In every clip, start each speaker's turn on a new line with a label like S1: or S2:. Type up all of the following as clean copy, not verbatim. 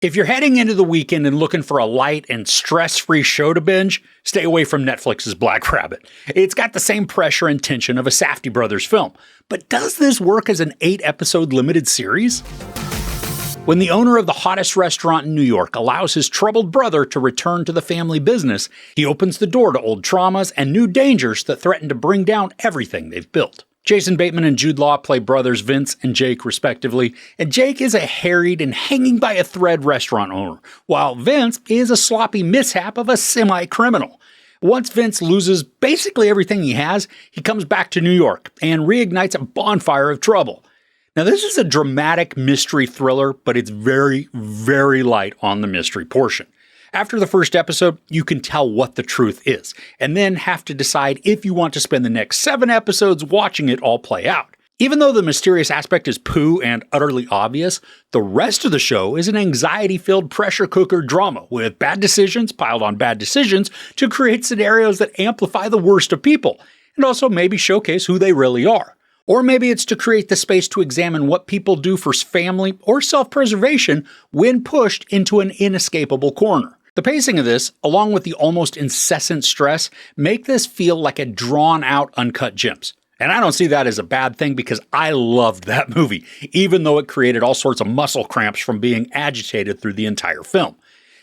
S1: If you're heading into the weekend and looking for a light and stress-free show to binge, stay away from Netflix's Black Rabbit. It's got the same pressure and tension of a Safdie Brothers film. But does this work as an 8-episode limited series? When the owner of the hottest restaurant in New York allows his troubled brother to return to the family business, he opens the door to old traumas and new dangers that threaten to bring down everything they've built. Jason Bateman and Jude Law play brothers Vince and Jake respectively, and Jake is a harried and hanging by a thread restaurant owner, while Vince is a sloppy mishap of a semi-criminal. Once Vince loses basically everything he has, he comes back to New York and reignites a bonfire of trouble. Now this is a dramatic mystery thriller, but it's very, very light on the mystery portion. After the first episode, you can tell what the truth is, and then have to decide if you want to spend the next 7 episodes watching it all play out. Even though the mysterious aspect is poo and utterly obvious, the rest of the show is an anxiety-filled pressure cooker drama with bad decisions piled on bad decisions to create scenarios that amplify the worst of people, and also maybe showcase who they really are. Or maybe it's to create the space to examine what people do for family or self-preservation when pushed into an inescapable corner. The pacing of this, along with the almost incessant stress, make this feel like a drawn-out Uncut Gems. And I don't see that as a bad thing because I loved that movie, even though it created all sorts of muscle cramps from being agitated through the entire film.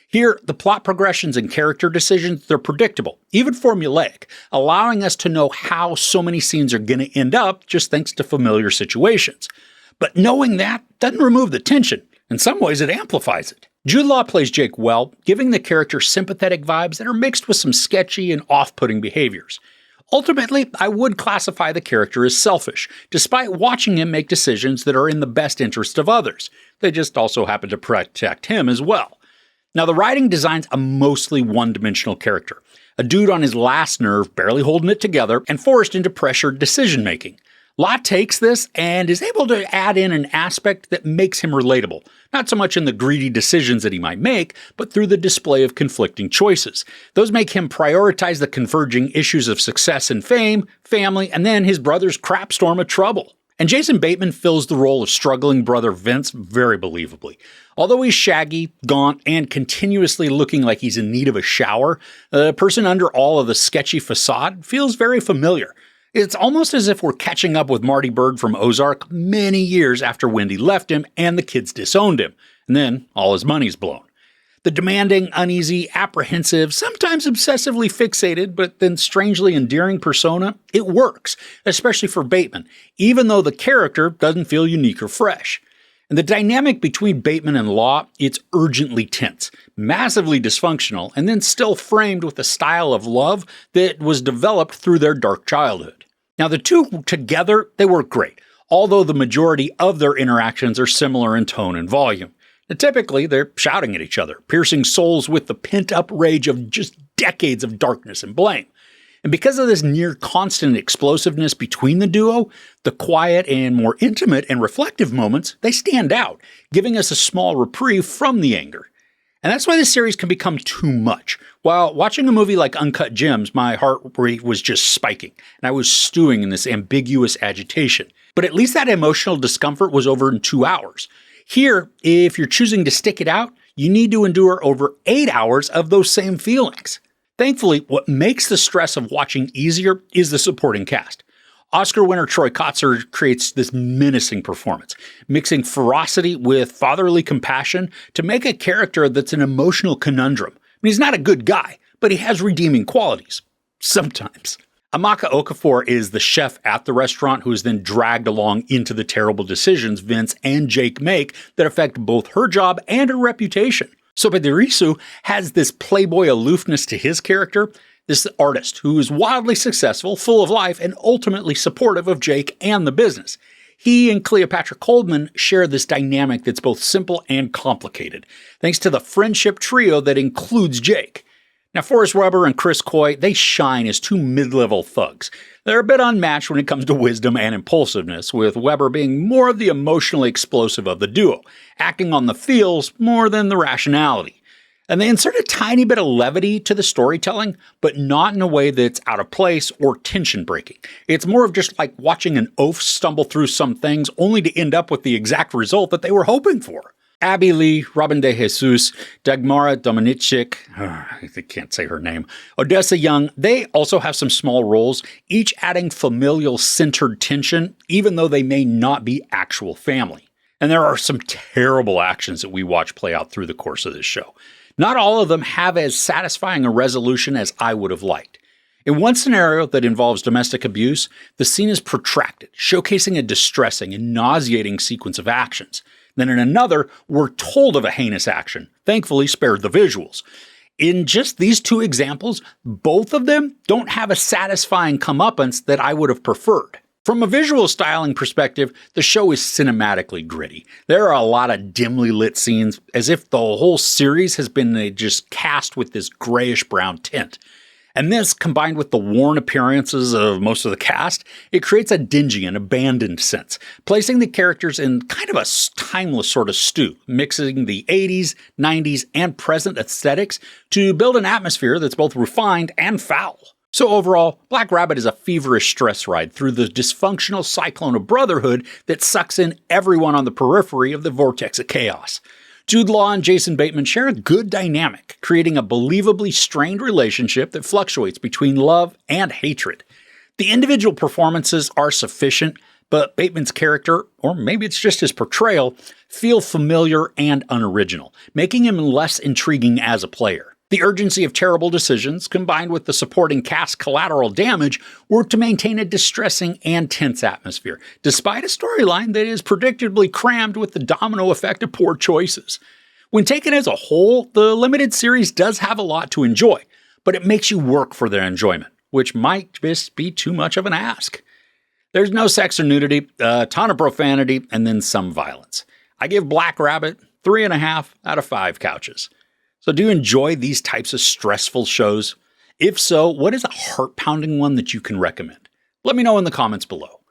S1: Here, the plot progressions and character decisions, they're predictable, even formulaic, allowing us to know how so many scenes are going to end up just thanks to familiar situations. But knowing that doesn't remove the tension. In some ways, it amplifies it. Jude Law plays Jake well, giving the character sympathetic vibes that are mixed with some sketchy and off-putting behaviors. Ultimately, I would classify the character as selfish, despite watching him make decisions that are in the best interest of others. They just also happen to protect him as well. Now, the writing designs a mostly one-dimensional character, a dude on his last nerve barely holding it together and forced into pressured decision-making. Law takes this and is able to add in an aspect that makes him relatable, not so much in the greedy decisions that he might make, but through the display of conflicting choices. Those make him prioritize the converging issues of success and fame, family, and then his brother's crap storm of trouble. And Jason Bateman fills the role of struggling brother Vince very believably. Although he's shaggy, gaunt, and continuously looking like he's in need of a shower, the person under all of the sketchy facade feels very familiar. It's almost as if we're catching up with Marty Byrde from Ozark many years after Wendy left him and the kids disowned him, and then all his money's blown. The demanding, uneasy, apprehensive, sometimes obsessively fixated, but then strangely endearing persona, it works, especially for Bateman, even though the character doesn't feel unique or fresh. And the dynamic between Bateman and Law, it's urgently tense, massively dysfunctional, and then still framed with a style of love that was developed through their dark childhood. Now, the two together, they work great, although the majority of their interactions are similar in tone and volume. Now, typically, they're shouting at each other, piercing souls with the pent-up rage of just decades of darkness and blame. And because of this near-constant explosiveness between the duo, the quiet and more intimate and reflective moments, they stand out, giving us a small reprieve from the anger. And that's why this series can become too much. While watching a movie like Uncut Gems, my heart rate was just spiking, and I was stewing in this ambiguous agitation. But at least that emotional discomfort was over in 2 hours. Here, if you're choosing to stick it out, you need to endure over 8 hours of those same feelings. Thankfully, what makes the stress of watching easier is the supporting cast. Oscar winner Troy Kotsur creates this menacing performance, mixing ferocity with fatherly compassion to make a character that's an emotional conundrum. I mean, he's not a good guy, but he has redeeming qualities. Sometimes. Amaka Okafor is the chef at the restaurant who is then dragged along into the terrible decisions Vince and Jake make that affect both her job and her reputation. Sopedirisu has this playboy aloofness to his character, this artist who is wildly successful, full of life, and ultimately supportive of Jake and the business. He and Cleopatra Coleman share this dynamic that's both simple and complicated, thanks to the friendship trio that includes Jake. Now, Forrest Weber and Chris Coy, they shine as two mid-level thugs. They're a bit unmatched when it comes to wisdom and impulsiveness, with Weber being more of the emotionally explosive of the duo, acting on the feels more than the rationality. And they insert a tiny bit of levity to the storytelling, but not in a way that's out of place or tension-breaking. It's more of just like watching an oaf stumble through some things only to end up with the exact result that they were hoping for. Abby Lee, Robin De Jesus, Dagmara Dominicic, I can't say her name, Odessa Young, they also have some small roles, each adding familial centered tension, even though they may not be actual family. And there are some terrible actions that we watch play out through the course of this show. Not all of them have as satisfying a resolution as I would have liked. In one scenario that involves domestic abuse, the scene is protracted, showcasing a distressing and nauseating sequence of actions. Then in another, we're told of a heinous action, thankfully spared the visuals. In just these two examples, both of them don't have a satisfying comeuppance that I would have preferred. From a visual styling perspective, the show is cinematically gritty. There are a lot of dimly lit scenes, as if the whole series has been just cast with this grayish-brown tint. And this, combined with the worn appearances of most of the cast, it creates a dingy and abandoned sense, placing the characters in kind of a timeless sort of stew, mixing the 80s, 90s, and present aesthetics to build an atmosphere that's both refined and foul. So overall, Black Rabbit is a feverish stress ride through the dysfunctional cyclone of brotherhood that sucks in everyone on the periphery of the vortex of chaos. Jude Law and Jason Bateman share a good dynamic, creating a believably strained relationship that fluctuates between love and hatred. The individual performances are sufficient, but Bateman's character, or maybe it's just his portrayal, feel familiar and unoriginal, making him less intriguing as a player. The urgency of terrible decisions, combined with the supporting cast's collateral damage, work to maintain a distressing and tense atmosphere, despite a storyline that is predictably crammed with the domino effect of poor choices. When taken as a whole, the limited series does have a lot to enjoy, but it makes you work for their enjoyment, which might just be too much of an ask. There's no sex or nudity, a ton of profanity, and then some violence. I give Black Rabbit 3.5 out of 5 couches. So do you enjoy these types of stressful shows? If so, what is a heart-pounding one that you can recommend? Let me know in the comments below.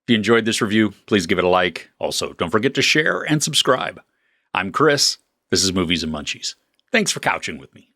S1: If you enjoyed this review, please give it a like. Also, don't forget to share and subscribe. I'm Chris. This is Movies and Munchies. Thanks for couching with me.